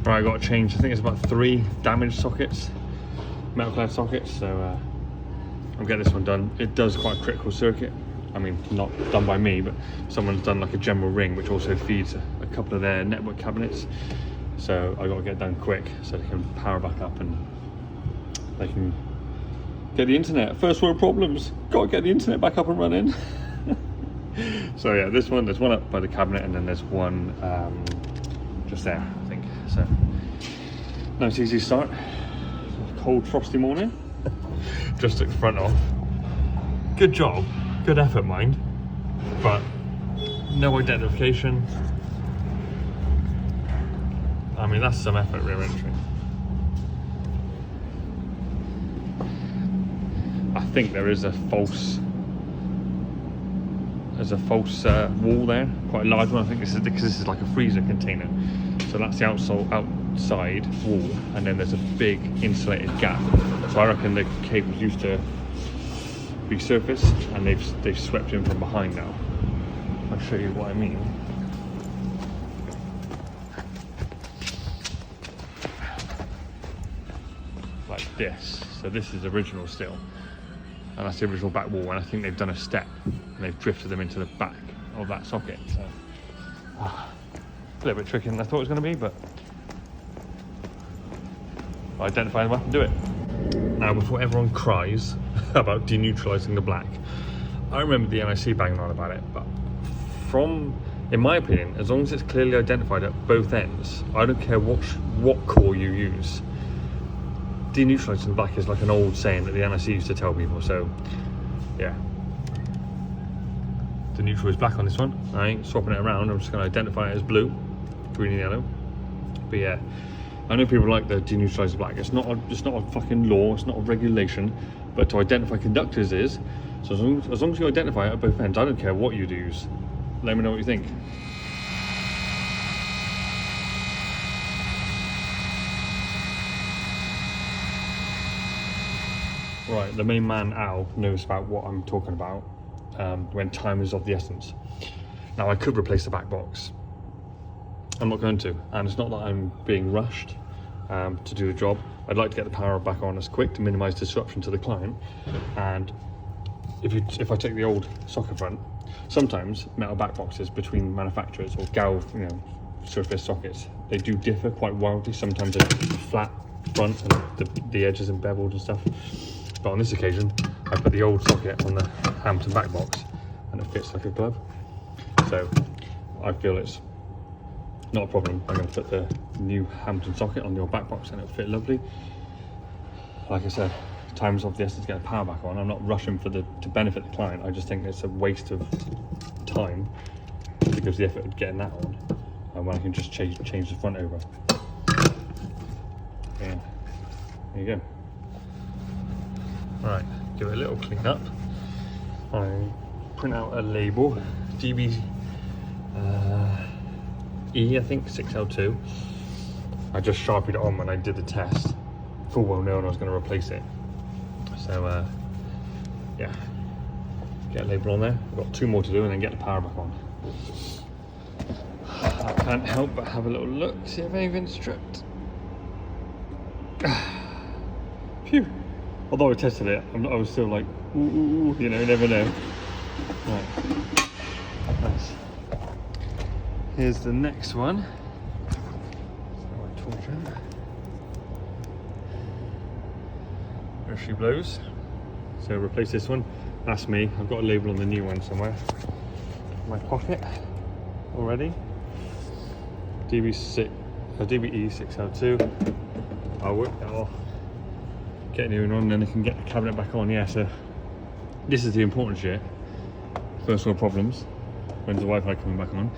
Right, I got to change, I think it's about 3 damaged sockets, metal clad sockets, so I'll get this one done. It does quite a critical circuit. I mean, not done by me, but someone's done like a general ring, which also feeds a couple of their network cabinets. So I got to get it done quick so they can power back up and they can get the internet. First world problems, got to get the internet back up and running. So yeah, there's one up by the cabinet, and then there's one just there, I think. So nice easy start. Cold frosty morning. Just took the front off. Good job, good effort, mind, but no identification. I mean, that's some effort, rear entry. I think there is a false wall there, quite a large one. I think this is because this is like a freezer container. So that's the outside wall, and then there's a big insulated gap. So I reckon the cable's used to resurface, and they've swept in from behind now. I'll show you what I mean. Like this. So this is original still, and that's the original back wall, and I think they've done a step and they've drifted them into the back of that socket. So a little bit trickier than I thought it was going to be, but I'll identify them up and do it. Now, before everyone cries about deneutralizing the black, I remember the NIC banging on about it, but in my opinion, as long as it's clearly identified at both ends, I don't care what core you use. Deneutralizing the black is like an old saying that the NIC used to tell people. So yeah, the neutral is black on this one. I ain't swapping it around. I'm just going to identify it as blue, green and yellow. But yeah, I know people like the deneutralize the black. It's not a fucking law, it's not a regulation, but to identify conductors is. So as long as you identify it at both ends, I don't care what you use. Let me know what you think. Right, the main man Al knows about what I'm talking about when time is of the essence. Now, I could replace the back box. I'm not going to, and it's not that I'm being rushed to do the job. I'd like to get the power back on as quick to minimize disruption to the client. And if I take the old socket front, sometimes metal back boxes between manufacturers or galv, surface sockets, they do differ quite wildly. Sometimes they're flat front and the edges and beveled and stuff. But on this occasion, I put the old socket on the Hampton back box and it fits like a glove. So I feel it's not a problem. I'm going to put the new Hampton socket on the old back box and it'll fit lovely. Like I said, time's of the essence to get the power back on. I'm not rushing to benefit the client. I just think it's a waste of time because the effort of getting that on, and when I can just change the front over. Yeah, there you go. Right, give it a little clean up. I print out a label, DB E, I think 6L2. I just sharpied it on when I did the test, full well knowing I was going to replace it. So yeah, get a label on there. I've got 2 more to do and then get the power back on. I can't help but have a little look, see if anything's stripped. Phew. Although I tested it, I was still like, ooh, you never know. Right, nice. Here's the next one. There she blows. So replace this one. That's me. I've got a label on the new one somewhere. In my pocket already. DBE 6L2. I'll work that off. Get a new one on, then I can get the cabinet back on. Yeah, so this is the important shit. First world problems. When's the Wi-Fi coming back on?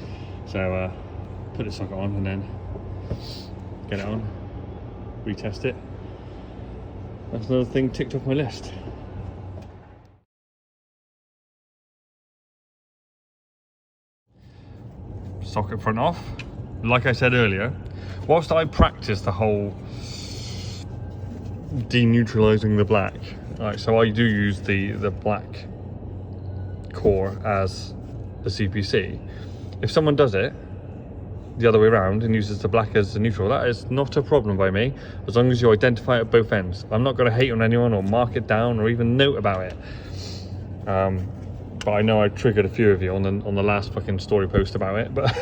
So put the socket on and then get it on, retest it. That's another thing ticked off my list. Socket front off. Like I said earlier, whilst I practice the whole deneutralizing the black, right, so I do use the black core as the CPC. If someone does it, the other way around and uses the black as the neutral, that is not a problem by me, as long as you identify it at both ends. I'm not going to hate on anyone or mark it down or even note about it. But I know I triggered a few of you on the last fucking story post about it. But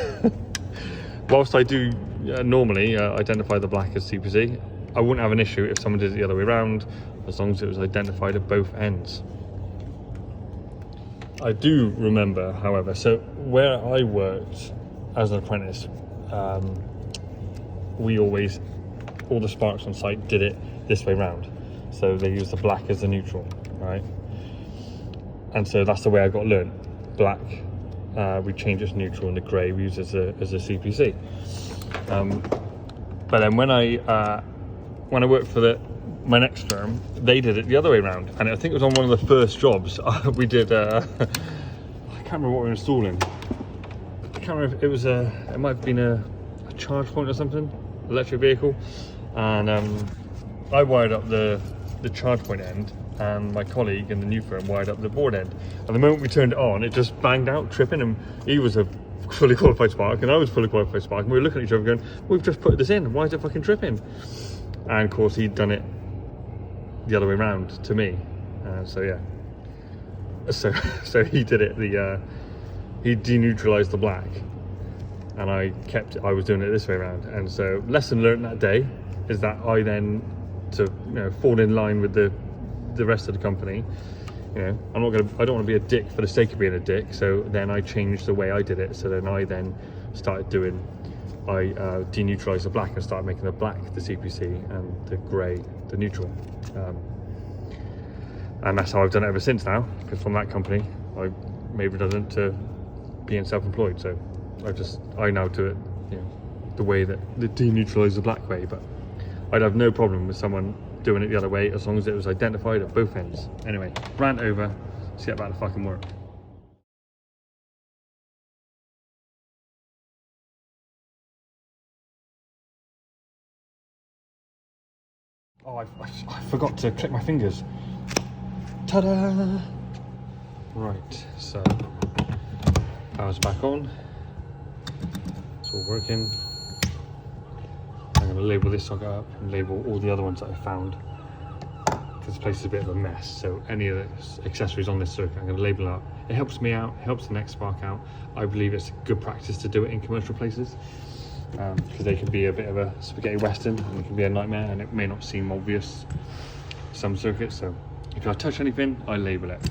whilst I do normally identify the black as CPC, I wouldn't have an issue if someone did it the other way around, as long as it was identified at both ends. I do remember, however, so where I worked as an apprentice, we always, all the sparks on site did it this way round. So they used the black as the neutral, right? And so that's the way I got learned. Black, we change it to neutral, and the grey we use as a CPC. But then when I worked for my next firm, they did it the other way around, and I think it was on one of the first jobs we did. I can't remember what we were installing. I can't remember if it was it might have been a charge point or something, electric vehicle, and I wired up the charge point end, and my colleague in the new firm wired up the board end. And the moment we turned it on, it just banged out, tripping, and he was a fully qualified spark, and I was fully qualified spark, and we were looking at each other going, we've just put this in, why is it fucking tripping? And of course he'd done it the other way around to me, so yeah, so he did it he deneutralized the black, and I was doing it this way around. And so lesson learned that day is that I then, to fall in line with the rest of the company, I don't want to be a dick for the sake of being a dick, so then I changed the way I did it. So then I started doing, I deneutralized the black and started making the black the CPC and the grey the neutral, and that's how I've done it ever since now, because from that company I made redundant to being self-employed. So I now do it the way that the deneutralize the black way, but I'd have no problem with someone doing it the other way as long as it was identified at both ends. Anyway, rant over, let's get back to fucking work. Oh, I forgot to click my fingers. Ta-da! Right, so power's back on. It's all working. I'm going to label this socket up and label all the other ones that I found, because this place is a bit of a mess. So any of the accessories on this circuit, I'm going to label up. It helps me out, it helps the next spark out. I believe it's good practice to do it in commercial places, because they can be a bit of a spaghetti western, and it can be a nightmare, and it may not seem obvious, some circuits. So if I touch anything, I label it.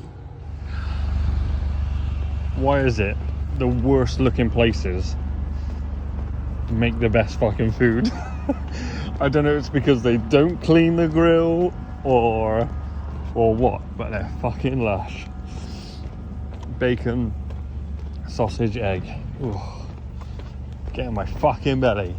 Why is it the worst looking places make the best fucking food? I don't know if it's because they don't clean the grill or what, but they're fucking lush. Bacon, sausage, egg. Ooh, get in my fucking belly.